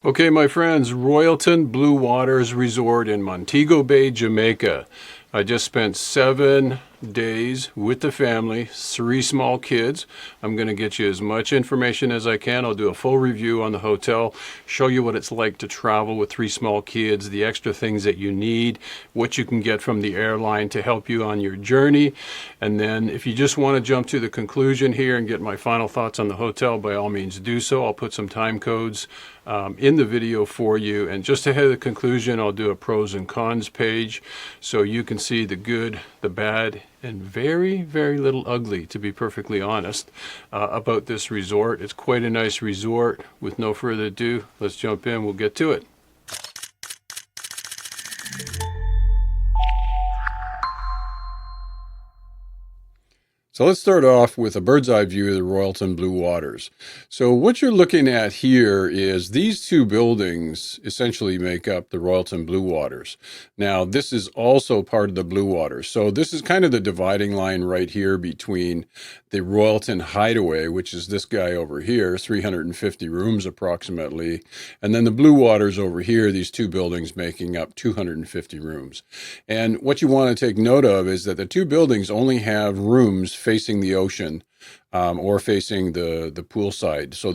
Okay, my friends, Royalton Blue Waters Resort in Montego Bay, Jamaica. I just spent 7 days with the family, 3 small kids. I'm going to get you as much information as I can. I'll do a full review on the hotel, show you what it's like to travel with 3 small kids, the extra things that you need, what you can get from the airline to help you on your journey. And then if you just want to jump to the conclusion here and get my final thoughts on the hotel, by all means do so. I'll put some time codes in the video for you. And just ahead of the conclusion, I'll do a pros and cons page so you can see the good, the bad, and very, very little ugly, to be perfectly honest, about this resort. It's quite a nice resort. With no further ado, let's jump in. We'll get to it. So let's start off with a bird's eye view of the Royalton Blue Waters. So what you're looking at here is these 2 buildings essentially make up the Royalton Blue Waters. Now, this is also part of the Blue Waters. So this is kind of the dividing line right here between the Royalton Hideaway, which is this guy over here, 350 rooms approximately, and then the Blue Waters over here, these 2 buildings making up 250 rooms. And what you want to take note of is that the 2 buildings only have rooms facing the ocean or facing the pool side. So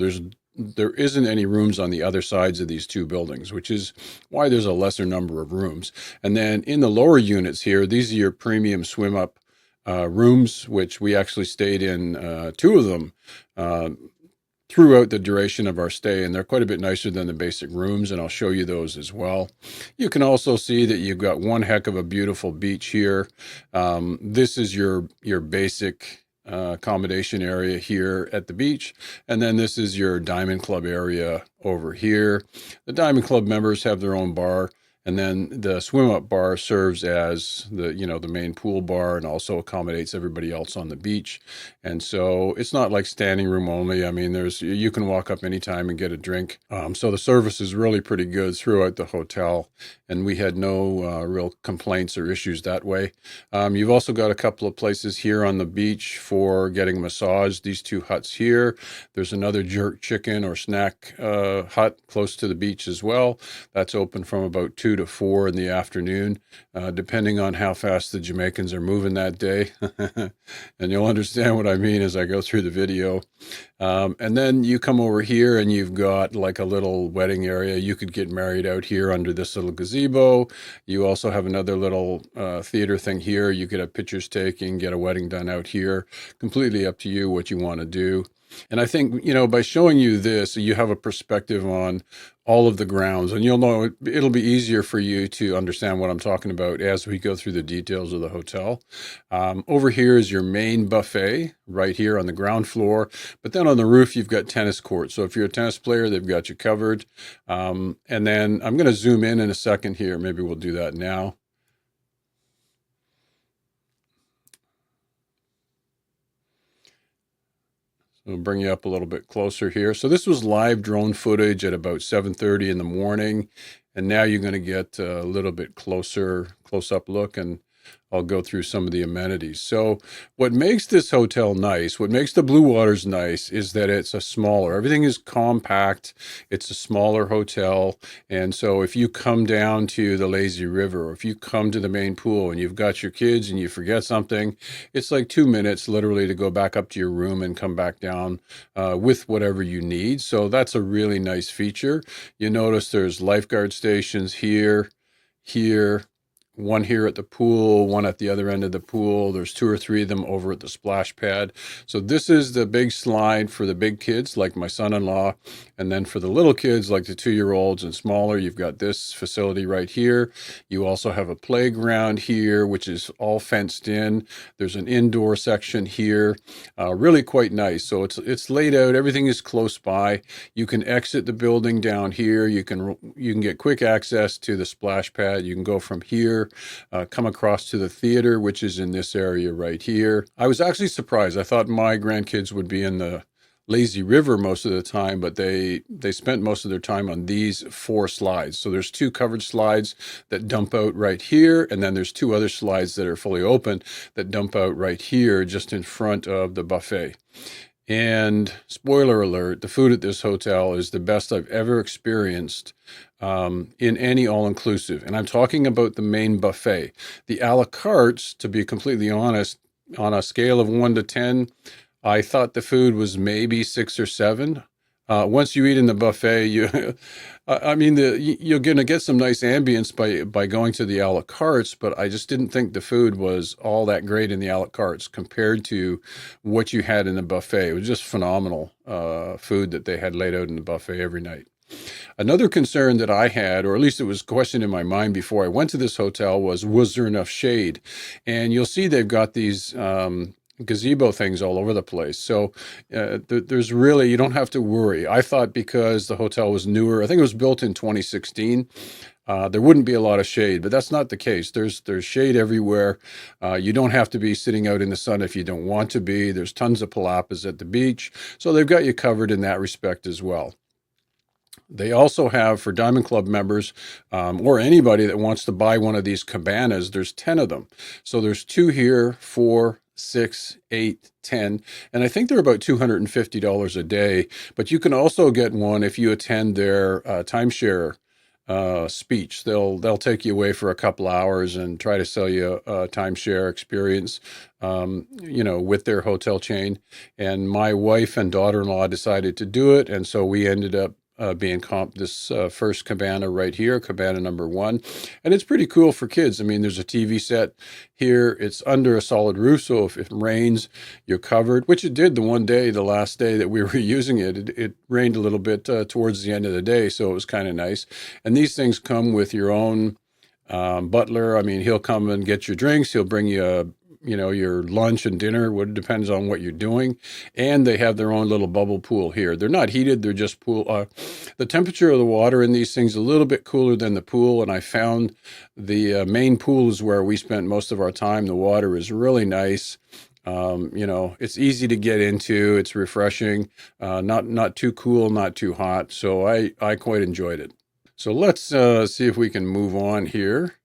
there isn't any rooms on the other sides of these 2 buildings, which is why there's a lesser number of rooms. And then in the lower units here, these are your premium swim up rooms, which we actually stayed in 2 of them throughout the duration of our stay, and they're quite a bit nicer than the basic rooms, and I'll show you those as well. You can also see that you've got one heck of a beautiful beach here. This is your basic accommodation area here at the beach, and then this is your Diamond Club area over here. The Diamond Club members have their own bar, and then the swim up bar serves as the main pool bar and also accommodates everybody else on the beach. And so it's not like standing room only. I mean, you can walk up anytime and get a drink. So the service is really pretty good throughout the hotel, and we had no real complaints or issues that way. You've also got a couple of places here on the beach for getting a massage. These 2 huts here. There's another jerk chicken or snack hut close to the beach as well. That's open from about 2 to 4 in the afternoon, depending on how fast the Jamaicans are moving that day. And you'll understand what I mean as I go through the video. And then you come over here and you've got like a little wedding area. You could get married out here under this little gazebo. You also have another little theater thing here. You could have pictures taken, get a wedding done out here. Completely up to you what you want to do. And I think, by showing you this, you have a perspective on all of the grounds, and you'll know it'll be easier for you to understand what I'm talking about as we go through the details of the hotel. Over here is your main buffet right here on the ground floor, but then on the roof, you've got tennis courts. So if you're a tennis player, they've got you covered. And then I'm going to zoom in a second here. Maybe we'll do that now. I'll bring you up a little bit closer here. So this was live drone footage at about 7:30 in the morning. And now you're going to get a little bit close-up look, and I'll go through some of the amenities. So what makes this hotel nice, what makes the Blue Waters nice, is that it's everything is compact. It's a smaller hotel. And so if you come down to the lazy river, or if you come to the main pool and you've got your kids and you forget something, it's like 2 minutes literally to go back up to your room and come back down with whatever you need. So that's a really nice feature. You notice there's lifeguard stations here, one here at the pool, one at the other end of the pool. There's 2 or 3 of them over at the splash pad. So this is the big slide for the big kids, like my son-in-law. And then for the little kids, like the 2-year-olds and smaller, you've got this facility right here. You also have a playground here, which is all fenced in. There's an indoor section here, really quite nice. So it's laid out. Everything is close by. You can exit the building down here. You can get quick access to the splash pad. You can go from here, come across to the theater, which is in this area right here. I was actually surprised. I thought my grandkids would be in the lazy river most of the time, but they spent most of their time on these 4 slides. So there's 2 covered slides that dump out right here, and then there's 2 other slides that are fully open that dump out right here just in front of the buffet. And spoiler alert, the food at this hotel is the best I've ever experienced in any all-inclusive. And I'm talking about the main buffet. The a la cartes, to be completely honest, on a scale of 1 to 10, I thought the food was maybe 6 or 7. Once you eat in the buffet, I mean, you're going to get some nice ambience by going to the a la cartes, but I just didn't think the food was all that great in the a la cartes compared to what you had in the buffet. It was just phenomenal food that they had laid out in the buffet every night. Another concern that I had, or at least it was a question in my mind before I went to this hotel, was there enough shade? And you'll see they've got these gazebo things all over the place. So there's really, you don't have to worry. I thought because the hotel was newer, I think it was built in 2016, there wouldn't be a lot of shade, but that's not the case. There's shade everywhere. You don't have to be sitting out in the sun if you don't want to be. There's tons of palapas at the beach. So they've got you covered in that respect as well. They also have, for Diamond Club members, or anybody that wants to buy one of these cabanas, there's 10 of them. So there's 2 here, 4, 6, 8, 10, and I think they're about $250 a day. But you can also get one if you attend their timeshare speech. They'll take you away for a couple hours and try to sell you a timeshare experience, with their hotel chain. And my wife and daughter-in-law decided to do it, and so we ended up being comped this first cabana right here, cabana number 1. And it's pretty cool for kids. I mean, there's a TV set here. It's under a solid roof, so if it rains, you're covered, which it did the one day, the last day that we were using it. It rained a little bit towards the end of the day, so it was kind of nice. And these things come with your own butler. I mean, he'll come and get your drinks. He'll bring you your lunch and dinner. What depends on what you're doing. And they have their own little bubble pool here. They're not heated. They're just pool. The temperature of the water in these things is a little bit cooler than the pool. And I found the main pool is where we spent most of our time. The water is really nice. It's easy to get into. It's refreshing. Not too cool, not too hot. So I quite enjoyed it. So let's see if we can move on here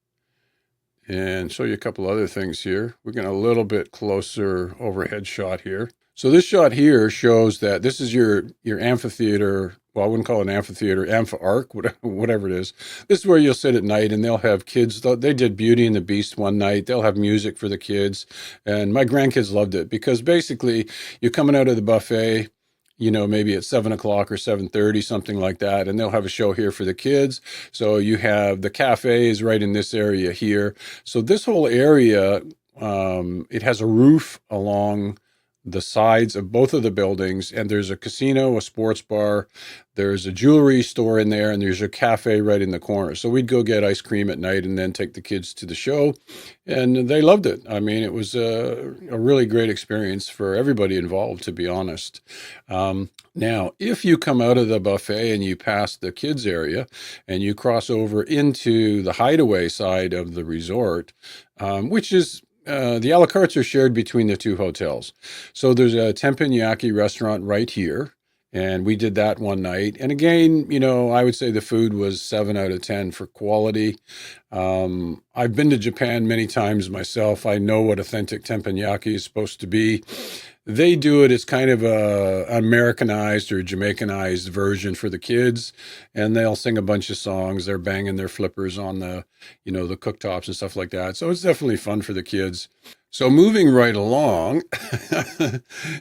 and show you a couple other things here. We're getting a little bit closer overhead shot here. So this shot here shows that this is your amphitheater. Well, I wouldn't call it an amphitheater, amphi-arc, whatever it is. This is where you'll sit at night, and they'll have kids. They did Beauty and the Beast one night. They'll have music for the kids. And my grandkids loved it because basically you're coming out of the buffet, maybe at 7 o'clock or 7:30, something like that. And they'll have a show here for the kids. So you have the cafes right in this area here. So this whole area, it has a roof along the sides of both of the buildings, and there's a casino, a sports bar, there's a jewelry store in there, and there's a cafe right in the corner. So we'd go get ice cream at night and then take the kids to the show, and they loved it. I mean, it was a really great experience for everybody involved, to be honest. Now, if you come out of the buffet and you pass the kids area and you cross over into the hideaway side of the resort, which is the a la cartes are shared between the two hotels. So there's a teppanyaki restaurant right here, and we did that one night. And again, I would say the food was 7 out of 10 for quality. I've been to Japan many times myself. I know what authentic teppanyaki is supposed to be. They do it as kind of a Americanized or Jamaicanized version for the kids, and they'll sing a bunch of songs. They're banging their flippers on the cooktops and stuff like that. So it's definitely fun for the kids. So moving right along,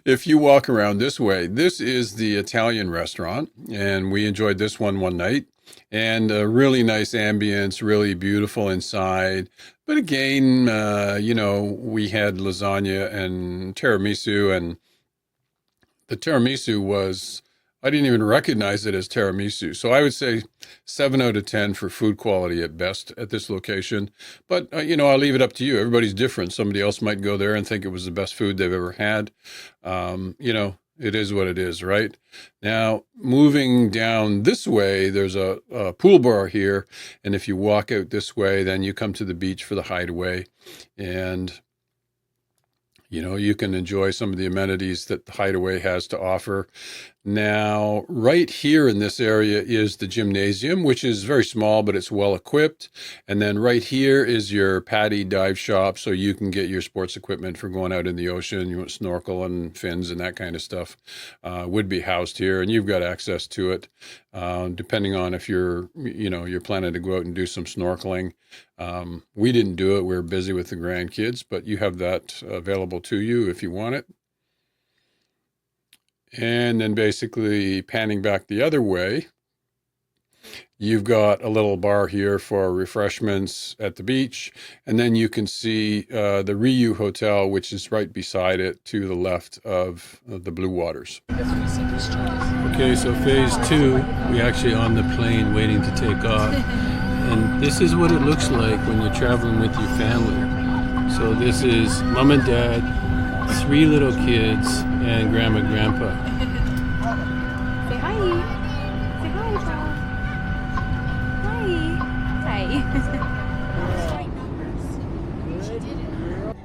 if you walk around this way, this is the Italian restaurant, and we enjoyed this one night. And a really nice ambience, really beautiful inside. But again, we had lasagna and tiramisu, and the tiramisu was, I didn't even recognize it as tiramisu. So I would say 7 out of 10 for food quality at best at this location. But, I'll leave it up to you. Everybody's different. Somebody else might go there and think it was the best food they've ever had. It is what it is, right? Now, moving down this way, there's a pool bar here. And if you walk out this way, then you come to the beach for the hideaway. And, you can enjoy some of the amenities that the hideaway has to offer. Now, right here in this area is the gymnasium, which is very small, but it's well equipped. And then right here is your PADI dive shop, so you can get your sports equipment for going out in the ocean. You want snorkel and fins and that kind of stuff would be housed here, and you've got access to it, depending on if you're planning to go out and do some snorkeling. We didn't do it. We were busy with the grandkids, but you have that available to you if you want it. And then basically panning back the other way, you've got a little bar here for refreshments at the beach. And then you can see the Riu Hotel, which is right beside it to the left of the Blue Waters. Okay, so phase 2, we're actually on the plane waiting to take off. And this is what it looks like when you're traveling with your family. So this is mom and dad, 3 little kids, and grandma, grandpa. Say hi. Say hi, John.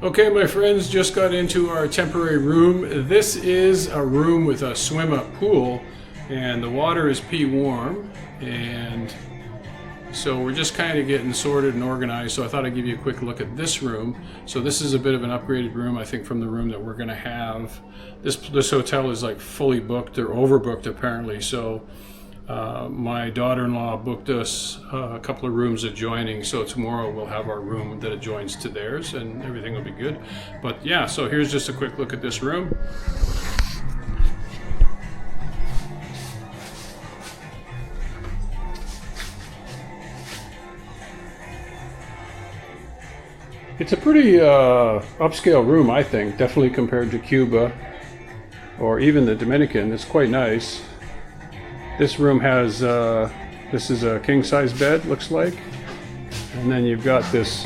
Hi. Okay, my friends, just got into our temporary room. This is a room with a swim-up pool, and the water is pee warm, and so we're just kind of getting sorted and organized. So I thought I'd give you a quick look at this room. So this is a bit of an upgraded room, I think, from the room that we're going to have. This hotel is like fully booked. They're overbooked apparently. So my daughter-in-law booked us a couple of rooms adjoining. So tomorrow we'll have our room that adjoins to theirs, and everything will be good. But yeah, so here's just a quick look at this room. It's a pretty upscale room, I think, definitely compared to Cuba or even the Dominican. It's quite nice. This room has, this is a king-size bed, looks like. And then you've got this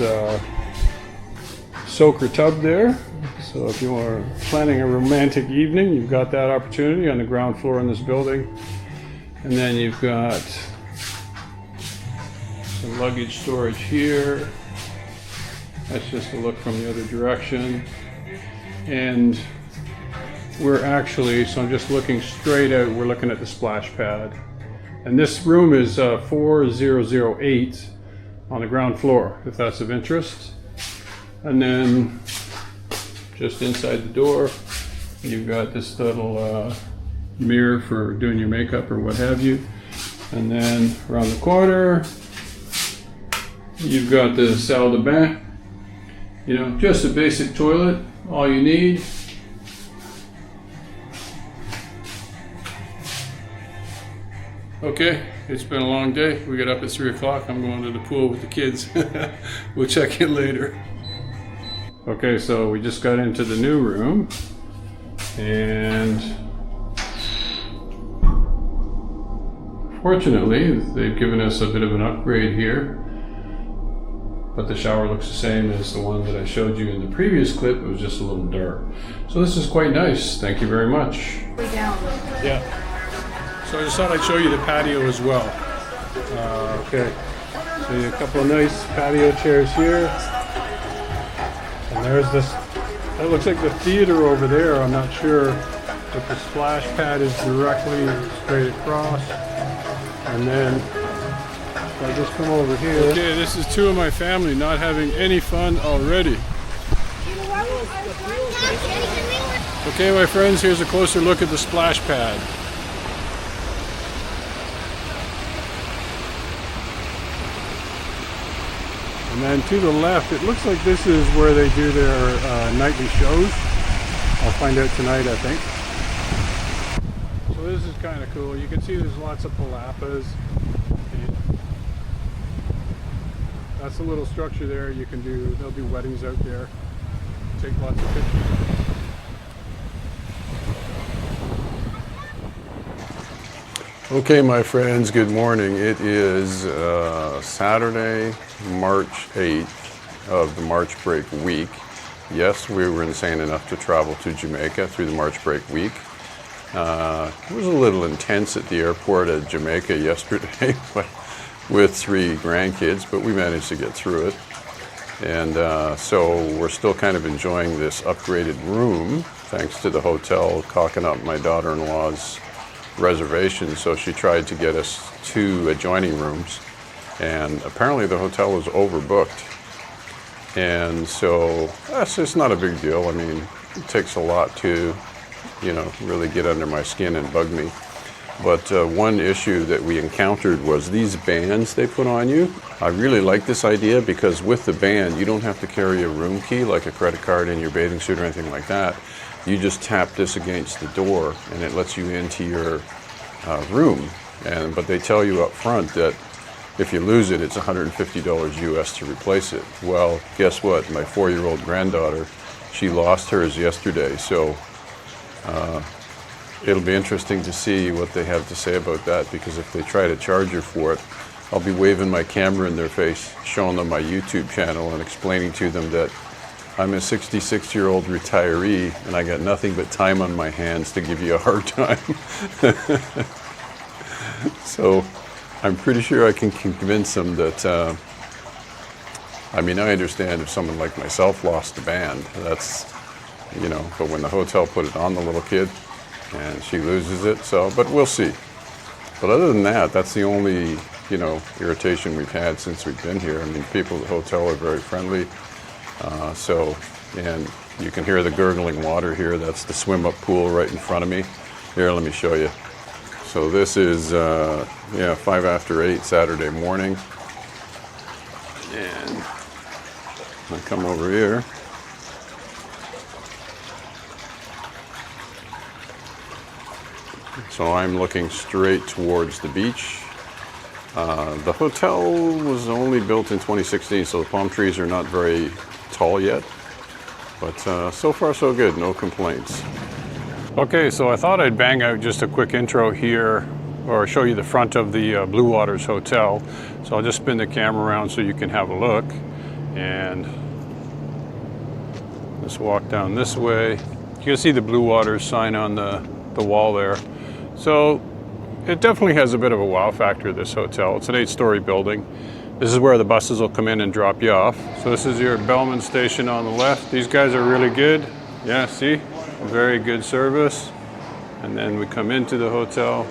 soaker tub there. So if you are planning a romantic evening, you've got that opportunity on the ground floor in this building. And then you've got some luggage storage here. That's just a look from the other direction. And we're actually, so I'm just looking straight out, we're looking at the splash pad. And this room is 4008 on the ground floor, if that's of interest. And then just inside the door, you've got this little mirror for doing your makeup or what have you. And then around the corner, you've got the salle de bain. You know, just a basic toilet, all you need. Okay, it's been a long day. We got up at 3 o'clock. I'm going to the pool with the kids. We'll check in later. Okay, so we just got into the new room, and fortunately, they've given us a bit of an upgrade here. But the shower looks the same as the one that I showed you in the previous clip. It was just a little dark. So this is quite nice. Thank you very much. Way down. Yeah. So I just thought I'd show you the patio as well. Okay. So a couple of nice patio chairs here. And there's this, that looks like the theater over there. I'm not sure if the splash pad is directly straight across. And then I just come over here. Okay, this is 2 of my family not having any fun already. Okay, my friends, here's a closer look at the splash pad. And then to the left, it looks like this is where they do their nightly shows. I'll find out tonight, I think. So this is kind of cool. You can see there's lots of palapas. That's a little structure there. You can do, they'll do weddings out there. Take lots of pictures. Okay, my friends, good morning. It is Saturday, March 8th of the March break week. Yes, we were insane enough to travel to Jamaica through the March break week. It was a little intense at the airport at Jamaica yesterday, but with 3 grandkids, but we managed to get through it. And so we're still kind of enjoying this upgraded room, thanks to the hotel cocking up my daughter-in-law's reservations, so she tried to get us 2 adjoining rooms, and apparently the hotel was overbooked. And so that's just not a big deal. I mean, it takes a lot to, you know, really get under my skin and bug me. But one issue that we encountered was these bands they put on you. I really like this idea because with the band, you don't have to carry a room key like a credit card in your bathing suit or anything like that. You just tap this against the door and it lets you into your room. But they tell you up front that if you lose it, it's $150 US to replace it. Well, guess what? My 4-year-old granddaughter, she lost hers yesterday. So it'll be interesting to see what they have to say about that, because if they try to charge her for it, I'll be waving my camera in their face, showing them my YouTube channel and explaining to them that I'm a 66-year-old retiree and I got nothing but time on my hands to give you a hard time. So I'm pretty sure I can convince them that, I mean, I understand if someone like myself lost the band, that's, you know, but when the hotel put it on the little kid and she loses it, so, but we'll see. But other than that, that's the only, you know, irritation we've had since we've been here. I mean, people at the hotel are very friendly. And you can hear the gurgling water here. That's the swim-up pool right in front of me. Here, let me show you. So this is, 5 after 8 Saturday morning. And I come over here. So I'm looking straight towards the beach. The hotel was only built in 2016, so the palm trees are not very tall yet. But so far so good, no complaints. Okay, so I thought I'd bang out just a quick intro here, or show you the front of the Blue Waters Hotel. So I'll just spin the camera around so you can have a look. And let's walk down this way. You can see the Blue Waters sign on the wall there. So it definitely has a bit of a wow factor, this hotel. It's an 8-story building. This is where the buses will come in and drop you off. So this is your Bellman station on the left. These guys are really good. Yeah, see? Very good service. And then we come into the hotel.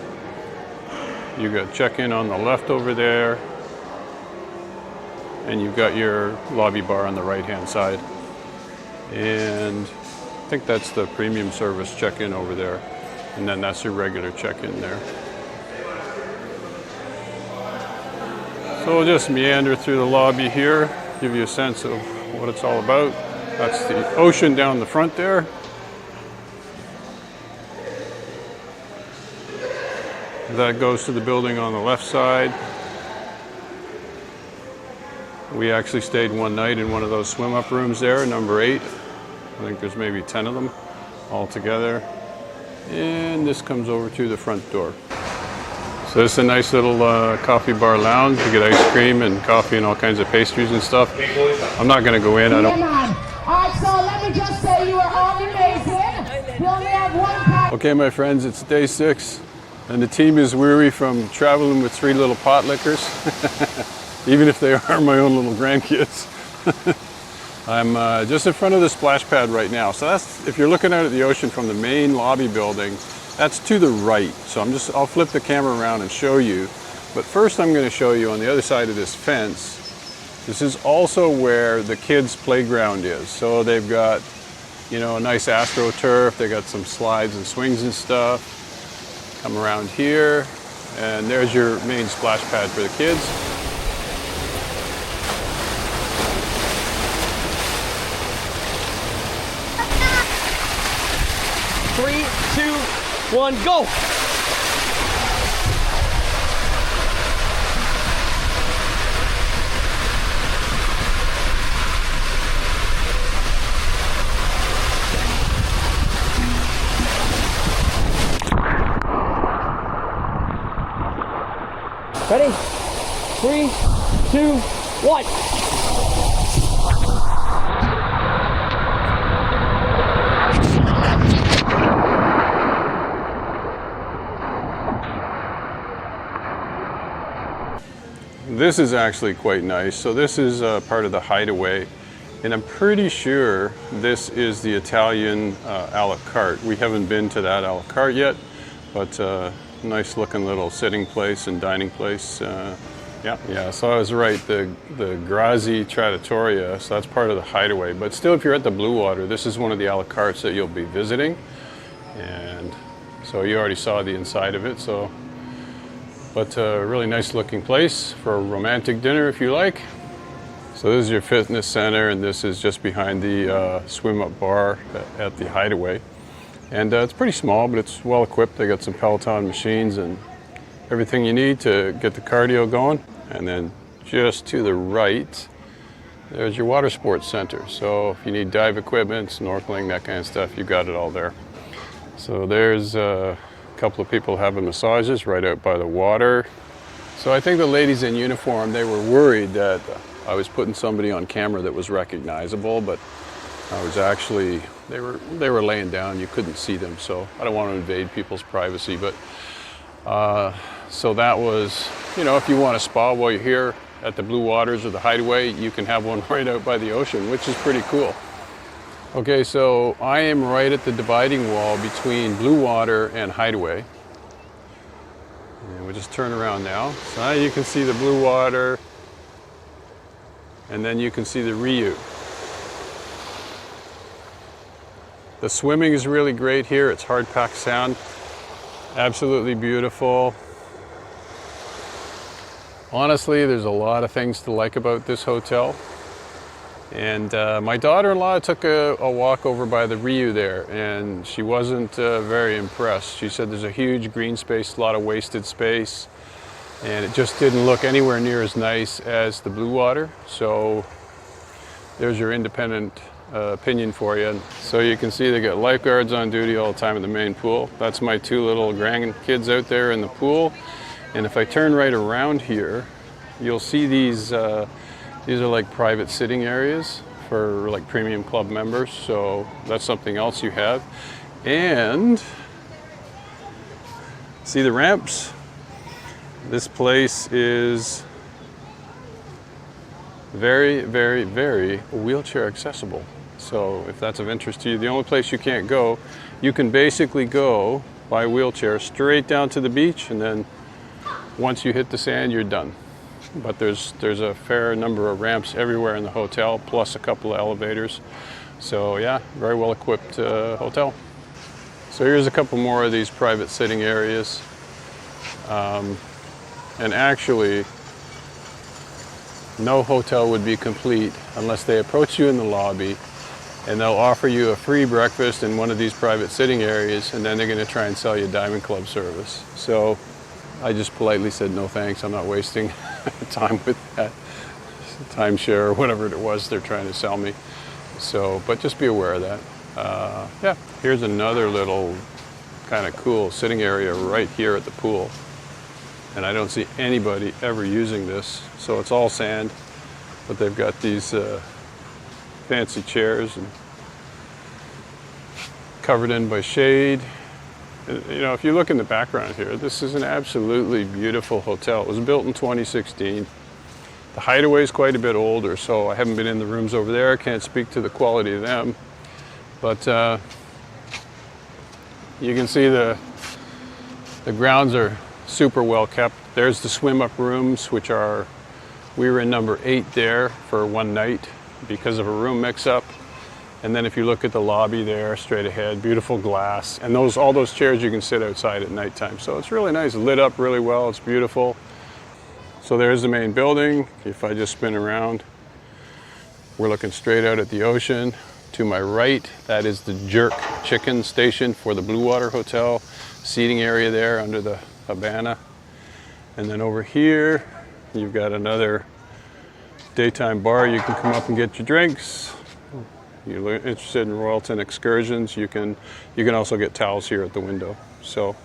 You got check-in on the left over there. And you've got your lobby bar on the right-hand side. And I think that's the premium service check-in over there. And then that's your regular check-in there. So we'll just meander through the lobby here, give you a sense of what it's all about. That's the ocean down the front there. That goes to the building on the left side. We actually stayed one night in one of those swim-up rooms there, number 8. I think there's maybe 10 of them all together. And this comes over to the front door. So this is a nice little coffee bar lounge. You get ice cream and coffee and all kinds of pastries and stuff. I'm not going to go in. I don't. All right, so let me just say you are all amazing. We only have one pack. Okay, my friends, it's day 6, and the team is weary from traveling with 3 little pot lickers, even if they are my own little grandkids. I'm just in front of the splash pad right now. So that's, if you're looking out at the ocean from the main lobby building, that's to the right. So I'll flip the camera around and show you. But first I'm going to show you on the other side of this fence. This is also where the kids' playground is. So they've got, you know, a nice AstroTurf. They got some slides and swings and stuff. Come around here, and there's your main splash pad for the kids. Three, two, one, go! Ready? 3, 2, 1. This is actually quite nice. So this is part of the hideaway, and I'm pretty sure this is the Italian a la carte. We haven't been to that a la carte yet, but nice looking little sitting place and dining place. Yeah, so I was right, the Grazi Trattoria, so that's part of the Hideaway. But still, if you're at the Blue Water, this is one of the a la cartes that you'll be visiting. And so you already saw the inside of it, but a really nice looking place for a romantic dinner if you like. So this is your fitness center, and this is just behind the swim-up bar at the Hideaway. And it's pretty small, but it's well equipped. They got some Peloton machines and everything you need to get the cardio going. And then just to the right, there's your water sports center. So if you need dive equipment, snorkeling, that kind of stuff, you got it all there. So there's a couple of people having massages right out by the water. So I think the ladies in uniform, they were worried that I was putting somebody on camera that was recognizable, but I was actually, they were laying down, you couldn't see them, so I don't want to invade people's privacy. But so that was, you know, if you want a spa while you're here at the Blue Waters or the Hideaway, you can have one right out by the ocean, which is pretty cool. Okay, so I am right at the dividing wall between Blue Water and Hideaway. And we'll just turn around now. So now you can see the Blue Water, and then you can see the Rio. The swimming is really great here. It's hard packed sand. Absolutely beautiful. Honestly, there's a lot of things to like about this hotel. And my daughter-in-law took a walk over by the Rio there, and she wasn't very impressed. She said there's a huge green space, a lot of wasted space, and it just didn't look anywhere near as nice as the Blue Water. So there's your independent opinion for you. So you can see they got lifeguards on duty all the time at the main pool. That's my two little grandkids out there in the pool. And if I turn right around here, you'll see these are like private sitting areas for like premium club members. So that's something else you have. And see the ramps? This place is very, very, very wheelchair accessible. So if that's of interest to you, the only place you can't go, you can basically go by wheelchair straight down to the beach, and then once you hit the sand, you're done. But there's a fair number of ramps everywhere in the hotel, plus a couple of elevators. So yeah, very well equipped hotel. So here's a couple more of these private sitting areas. And actually, no hotel would be complete unless they approach you in the lobby and they'll offer you a free breakfast in one of these private sitting areas, and then they're going to try and sell you Diamond Club service. So I just politely said no thanks, I'm not wasting time with that timeshare or whatever it was they're trying to sell me. So, but just be aware of that. Yeah, here's another little kind of cool sitting area right here at the pool. And I don't see anybody ever using this. So it's all sand, but they've got these fancy chairs and covered in by shade. You know, if you look in the background here, this is an absolutely beautiful hotel. It was built in 2016. The Hideaway is quite a bit older, so I haven't been in the rooms over there. I can't speak to the quality of them. But you can see the grounds are super well kept. There's the swim-up rooms, which are, we were in number 8 there for one night because of a room mix-up. And then if you look at the lobby there, straight ahead, beautiful glass. And all those chairs you can sit outside at nighttime. So it's really nice, lit up really well, it's beautiful. So there's the main building. If I just spin around, we're looking straight out at the ocean. To my right, that is the jerk chicken station for the Blue Water Hotel. Seating area there under the Cabana. And then over here, you've got another daytime bar. You can come up and get your drinks. You're interested in Royalton excursions, you can also get towels here at the window. So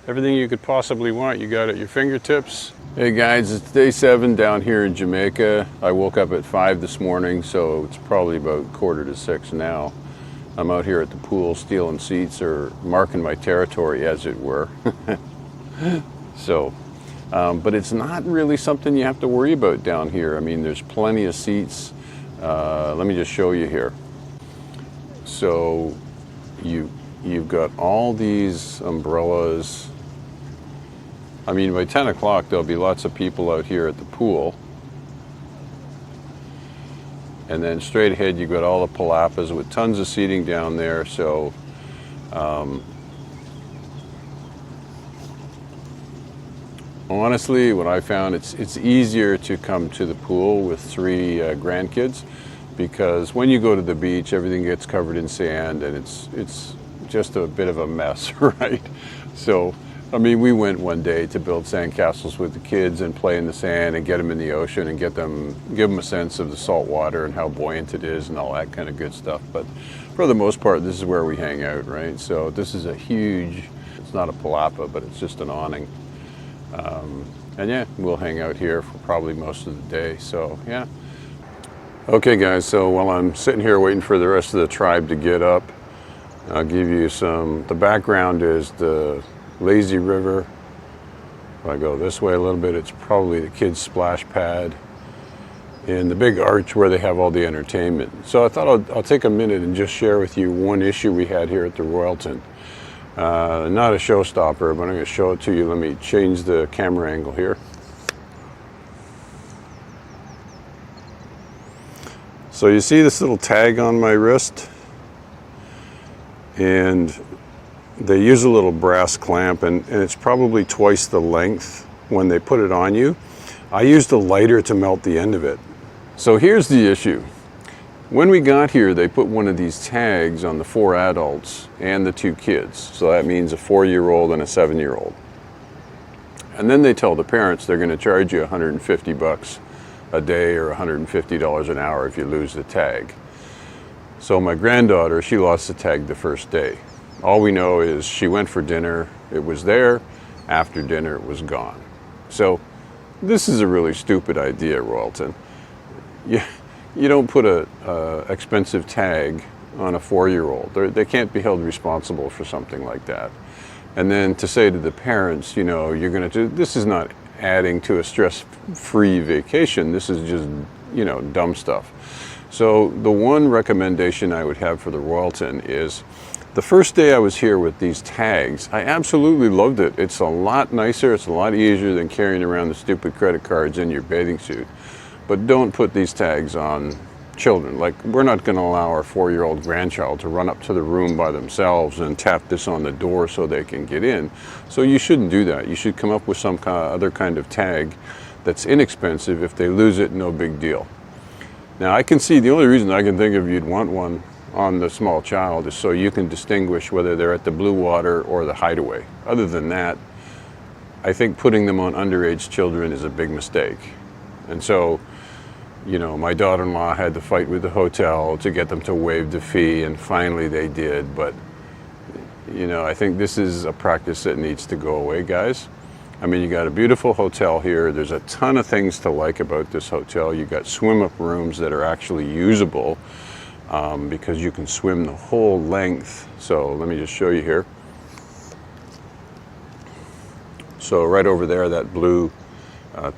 everything you could possibly want, you got at your fingertips. Hey guys, it's day 7 down here in Jamaica. I woke up at 5 this morning, so it's probably about 5:45 now. I'm out here at the pool stealing seats, or marking my territory, as it were. So, but it's not really something you have to worry about down here. I mean, there's plenty of seats. Let me just show you here. So you've got all these umbrellas I mean, by 10 o'clock, there'll be lots of people out here at the pool. And then straight ahead, you got all the palapas with tons of seating down there. So, honestly, what I found, it's easier to come to the pool with 3 grandkids, because when you go to the beach, everything gets covered in sand and it's just a bit of a mess, right? So, I mean, we went one day to build sandcastles with the kids and play in the sand and get them in the ocean and give them a sense of the salt water and how buoyant it is and all that kind of good stuff. But for the most part, this is where we hang out, right? So this is a huge, it's not a palapa, but it's just an awning. And yeah, we'll hang out here for probably most of the day. So yeah. Okay guys, so while I'm sitting here waiting for the rest of the tribe to get up, I'll give you the background is the lazy river. If I go this way a little bit, it's probably the kids' splash pad and the big arch where they have all the entertainment. So I thought I'll take a minute and just share with you one issue we had here at the Royalton. Not a showstopper, but I'm going to show it to you. Let me change the camera angle here. So you see this little tag on my wrist? And they use a little brass clamp, and it's probably twice the length when they put it on you. I used a lighter to melt the end of it. So here's the issue. When we got here, they put one of these tags on the 4 adults and the 2 kids. So that means a 4-year-old and a 7-year-old. And then they tell the parents they're going to charge you $150 a day or $150 an hour if you lose the tag. So my granddaughter, she lost the tag the first day. All we know is she went for dinner, it was there, after dinner it was gone. So this is a really stupid idea, Royalton. You don't put a expensive tag on a 4-year-old. They can't be held responsible for something like that. And then to say to the parents, you know, you're going to do, this is not adding to a stress-free vacation. This is just, you know, dumb stuff. So the one recommendation I would have for the Royalton is, the first day I was here with these tags, I absolutely loved it. It's a lot nicer, it's a lot easier than carrying around the stupid credit cards in your bathing suit. But don't put these tags on children. Like, we're not going to allow our 4-year-old grandchild to run up to the room by themselves and tap this on the door so they can get in. So you shouldn't do that. You should come up with some other kind of tag that's inexpensive. If they lose it, no big deal. Now, I can see the only reason I can think of you'd want one on the small child is so you can distinguish whether they're at the Blue Water or the Hideaway. Other than that, I think putting them on underage children is a big mistake. And so, you know, my daughter-in-law had to fight with the hotel to get them to waive the fee, and finally they did. But, you know, I think this is a practice that needs to go away, guys. I mean, you got a beautiful hotel here. There's a ton of things to like about this hotel. You got swim-up rooms that are actually usable because you can swim the whole length. So let me just show you here. So right over there, that blue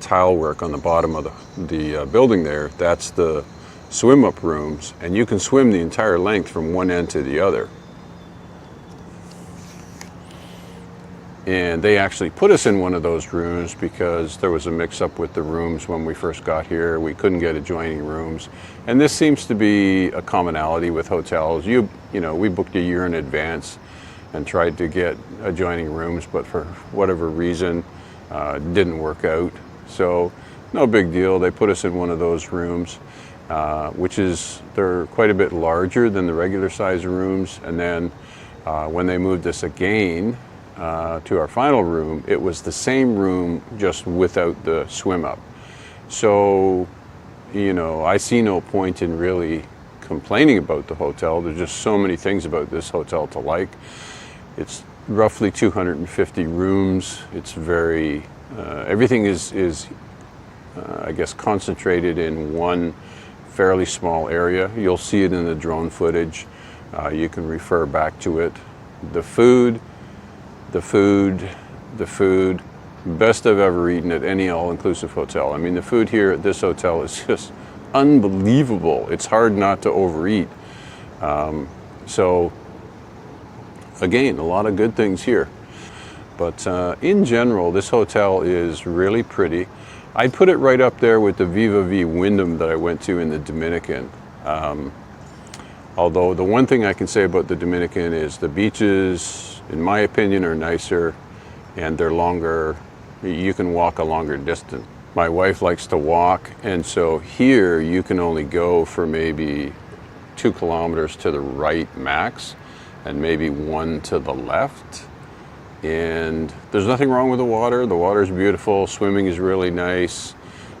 tile work on the bottom of the building there, that's the swim-up rooms, and you can swim the entire length from one end to the other. And they actually put us in one of those rooms because there was a mix-up with the rooms when we first got here. We couldn't get adjoining rooms. And this seems to be a commonality with hotels. You know, we booked a year in advance and tried to get adjoining rooms, but for whatever reason, didn't work out. So no big deal. They put us in one of those rooms, they're quite a bit larger than the regular size rooms. And then when they moved us again, to our final room, it was the same room just without the swim up. So, you know, I see no point in really complaining about the hotel. There's just so many things about this hotel to like. It's roughly 250 rooms. It's very, everything is I guess, concentrated in one fairly small area. You'll see it in the drone footage. You can refer back to it. The food, best I've ever eaten at any all-inclusive hotel. I mean, the food here at this hotel is just unbelievable. It's hard not to overeat. So, again, a lot of good things here. But in general, this hotel is really pretty. I'd put it right up there with the Viva V Wyndham that I went to in the Dominican. Although the one thing I can say about the Dominican is the beaches, in my opinion, are nicer and they're longer. You can walk a longer distance. My wife likes to walk, and so here you can only go for maybe 2 kilometers to the right max and maybe 1 to the left. And there's nothing wrong with the water. The water's beautiful. Swimming is really nice.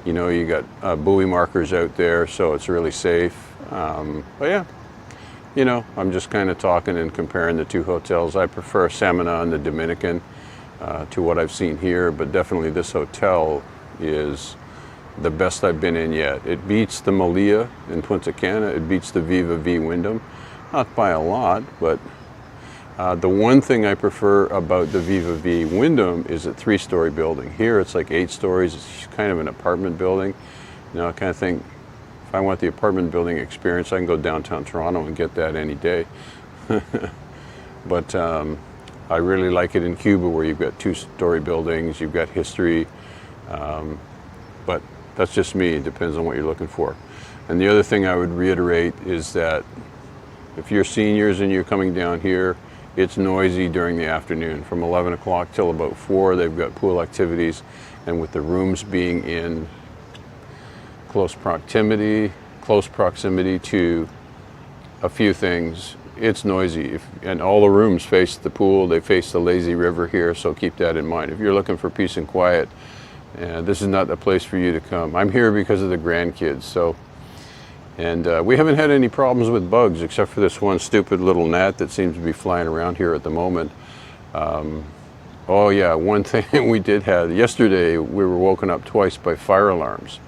You know, you got buoy markers out there, so it's really safe. But yeah, you know, I'm just kind of talking and comparing the two hotels. I prefer Samana and the Dominican to what I've seen here, but definitely this hotel is the best I've been in yet. It beats the Malia in Punta Cana. It beats the Viva V Wyndham. Not by a lot, but the one thing I prefer about the Viva V Wyndham is a 3-story building. Here it's like 8 stories. It's kind of an apartment building. You know, I kind of think if I want the apartment building experience, I can go downtown Toronto and get that any day. But I really like it in Cuba where you've got 2-story buildings, you've got history. But that's just me. It depends on what you're looking for. And the other thing I would reiterate is that if you're seniors and you're coming down here, it's noisy during the afternoon. From 11 o'clock till about 4, they've got pool activities. And with the rooms being in close proximity to a few things, it's noisy. And all the rooms face the pool. They face the lazy river here, so keep that in mind. If you're looking for peace and quiet, this is not the place for you to come. I'm here because of the grandkids, so. And we haven't had any problems with bugs except for this one stupid little gnat that seems to be flying around here at the moment. Oh yeah, one thing we did have, yesterday we were woken up twice by fire alarms.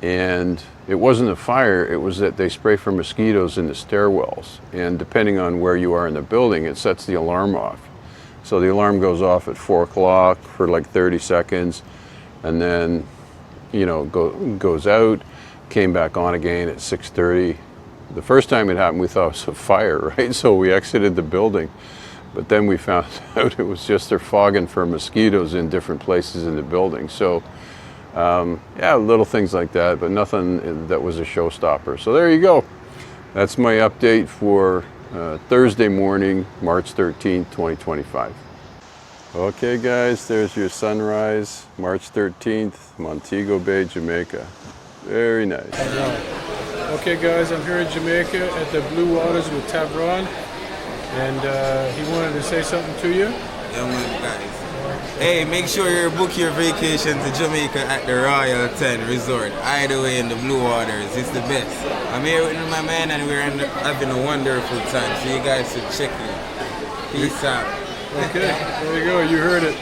And it wasn't a fire, it was that they spray for mosquitoes in the stairwells. And depending on where you are in the building, it sets the alarm off. So the alarm goes off at 4 o'clock for like 30 seconds. And then, you know, goes out, came back on again at 6:30. The first time it happened, we thought it was a fire, right? So we exited the building. But then we found out it was just they're fogging for mosquitoes in different places in the building. So, yeah, little things like that, but nothing that was a showstopper. So there you go. That's my update for Thursday morning, March 13th, 2025. Okay guys, there's your sunrise, March 13th, Montego Bay, Jamaica. Very nice. Okay guys, I'm here in Jamaica at the Blue Waters with Tavron, and he wanted to say something to you. Yeah, man, guys. Hey, make sure you book your vacation to Jamaica at the Royalton Resort, either way in the Blue Waters. It's the best. I'm here with my man and we're having a wonderful time, so you guys should check it. Peace out. Okay, there you go, you heard it.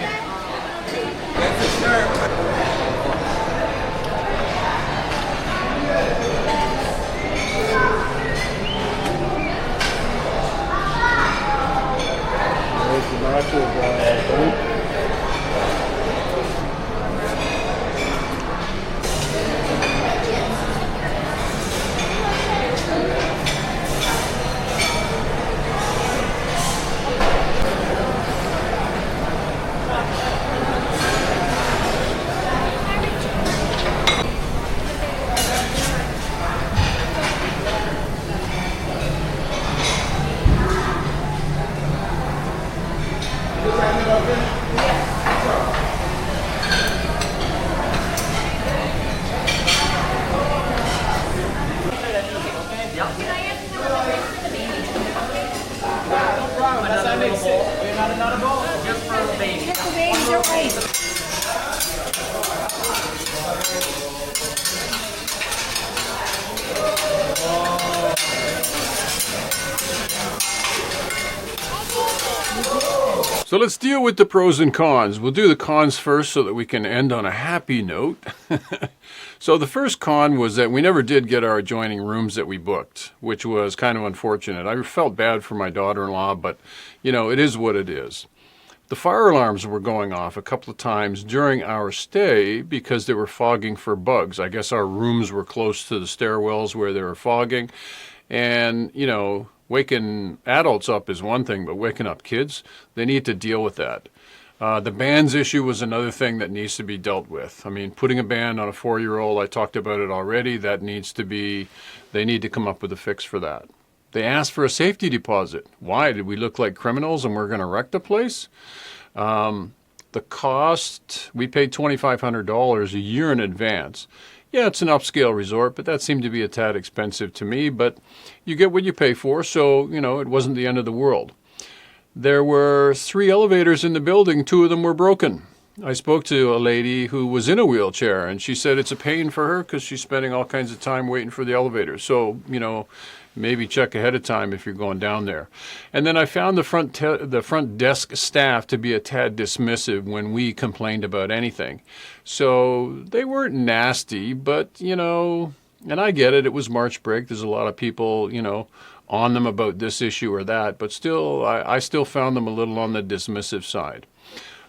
That's a sharp. So let's deal with the pros and cons. We'll do the cons first so that we can end on a happy note. So the first con was that we never did get our adjoining rooms that we booked, which was kind of unfortunate. I felt bad for my daughter-in-law, but you know, it is what it is. The fire alarms were going off a couple of times during our stay because they were fogging for bugs. I guess our rooms were close to the stairwells where they were fogging. And, you know, waking adults up is one thing, but waking up kids, they need to deal with that. The bands issue was another thing that needs to be dealt with. I mean, putting a band on a 4-year-old, I talked about it already. That needs to be, they need to come up with a fix for that. They asked for a safety deposit. Why? Did we look like criminals and we're going to wreck the place? The cost, we paid $2,500 a year in advance. Yeah, it's an upscale resort, but that seemed to be a tad expensive to me. But you get what you pay for, so, you know, it wasn't the end of the world. There were 3 elevators in the building. 2 of them were broken. I spoke to a lady who was in a wheelchair, and she said it's a pain for her because she's spending all kinds of time waiting for the elevator. So, you know, maybe check ahead of time if you're going down there. And then I found the front desk staff to be a tad dismissive when we complained about anything. So they weren't nasty, but, you know, and I get it. It was March break. There's a lot of people, you know, on them about this issue or that, but still, I still found them a little on the dismissive side.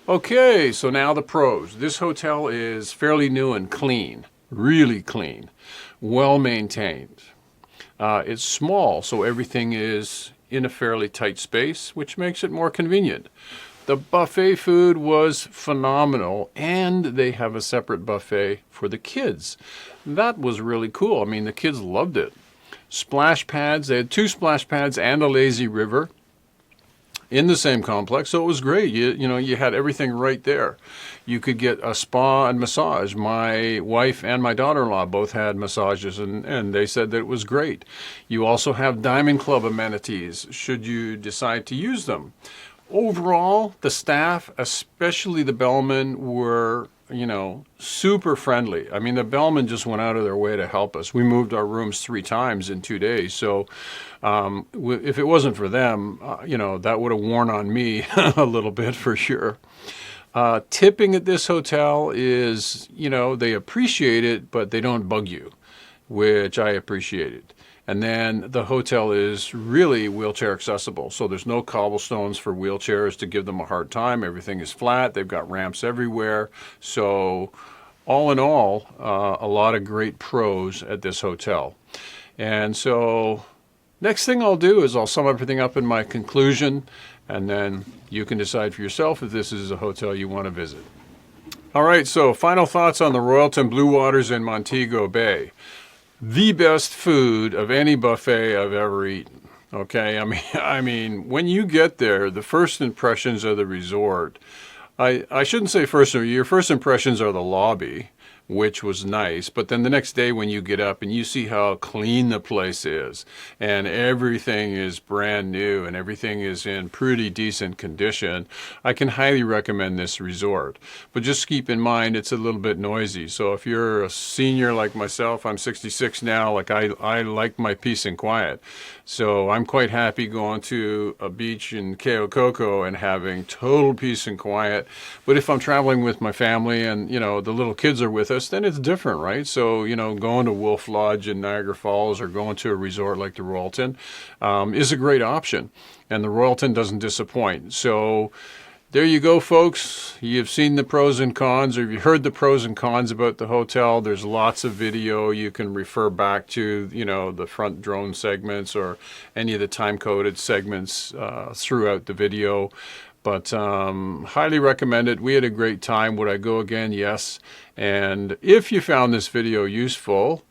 Okay, so now the pros. This hotel is fairly new and clean, really clean, well maintained. It's small, so everything is in a fairly tight space, which makes it more convenient. The buffet food was phenomenal, and they have a separate buffet for the kids. That was really cool. I mean, the kids loved it. Splash pads, they had 2 splash pads and a lazy river in the same complex, so it was great. You know, you had everything right there. You could get a spa and massage. My wife and my daughter-in-law both had massages, and they said that it was great. You also have Diamond Club amenities, should you decide to use them. Overall, the staff, especially the bellman, were, you know, super friendly. I mean, the bellman just went out of their way to help us. We moved our rooms 3 times in 2 days. So if it wasn't for them, you know, that would have worn on me a little bit for sure. Tipping at this hotel is, you know, they appreciate it, but they don't bug you, which I appreciated. And then the hotel is really wheelchair accessible. So there's no cobblestones for wheelchairs to give them a hard time. Everything is flat. They've got ramps everywhere. So all in all, a lot of great pros at this hotel. And so next thing I'll do is I'll sum everything up in my conclusion, and then you can decide for yourself if this is a hotel you want to visit. All right, so final thoughts on the Royalton Blue Waters in Montego Bay. The best food of any buffet I've ever eaten. Okay, I mean, when you get there, the first impressions of the resort, I shouldn't say your first impressions are the lobby, which was nice. But then the next day when you get up and you see how clean the place is, and everything is brand new and everything is in pretty decent condition, I can highly recommend this resort. But just keep in mind, it's a little bit noisy. So if you're a senior like myself, I'm 66 now, like I like my peace and quiet. So I'm quite happy going to a beach in Keokoko and having total peace and quiet. But if I'm traveling with my family and, you know, the little kids are with us, then it's different, right? So, you know, going to Wolf Lodge in Niagara Falls or going to a resort like the Royalton is a great option. And the Royalton doesn't disappoint. So there you go, folks. You've seen the pros and cons, or you've heard the pros and cons about the hotel. There's lots of video you can refer back to, you know, the front drone segments or any of the time-coded segments throughout the video. But highly recommend it. We had a great time. Would I go again? Yes. And if you found this video useful,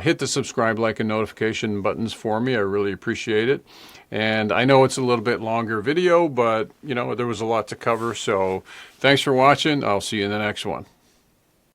hit the subscribe, like, and notification buttons for me. I really appreciate it. And I know it's a little bit longer video, but, you know, there was a lot to cover. So thanks for watching. I'll see you in the next one.